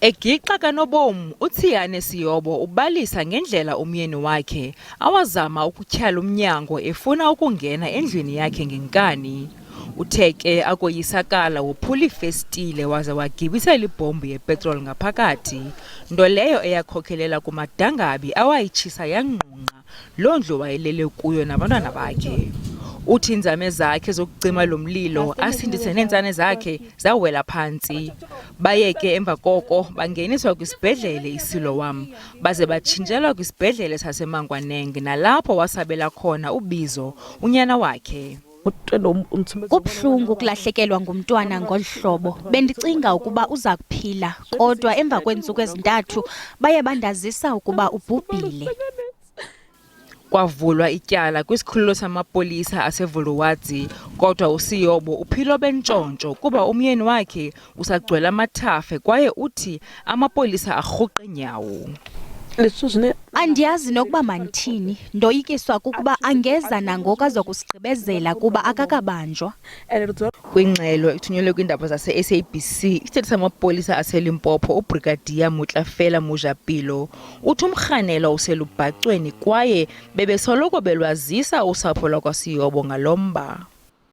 Egixa kanobom, uThiyane Siyobo ubalisa ngendlela umyeni wakhe awazama ukutyhala umnyango efuna ukungena endlwini yakhe ngenkani. Uthe ke akoyisakala wophula ifestile waze wagibisela ibhombu yepetroli ngaphakathi, nto leyo eyakhokhelela kumadangabi awayitshisa yanqunqa loo ndlu wayelele kuyo nabantwana bakhe. Uthi iinzame zakhe zokucima lo mlilo asindise neentsane zakhe zawela phantsi. Baye ke emva koko bangeniswa kwisibhedlele iSilowam baze batshintshelwa kwisibhedlele saseMangwaneng nalapho wasabela khona ubizo unyana wakhe. Kubuhlungu ukulahlekelwa ngumntwana ngolu hlobo. Bendicinga ukuba uza kuphila, kodwa emva kweentsuku ezintathu baye bandazisa ukuba ubhubhile. Kwavulwa ityala kwisikhululo samapolisa aseVuluwadzi, kodwa uSiyobo uphilo bentshontsho kuba umyeni wakhe usagcwele amathafe kwaye uthi amapolisa arhuqa inyawo. Andiyazi nokuba mandithini, ndoyikiswa kukuba angeza nangoku azokusigqibezela kuba akakabanjwa. Kwingxelo ithunyelwe kwiindaba zase-SABC, isithethe samapolisa aseLimpopo uBrigadier Mutlafela Mujapilo uthi umrhanelwa uselubhacweni kwaye bebesoloko belwazisa usapho lwakwaSiyobo ngalo mba.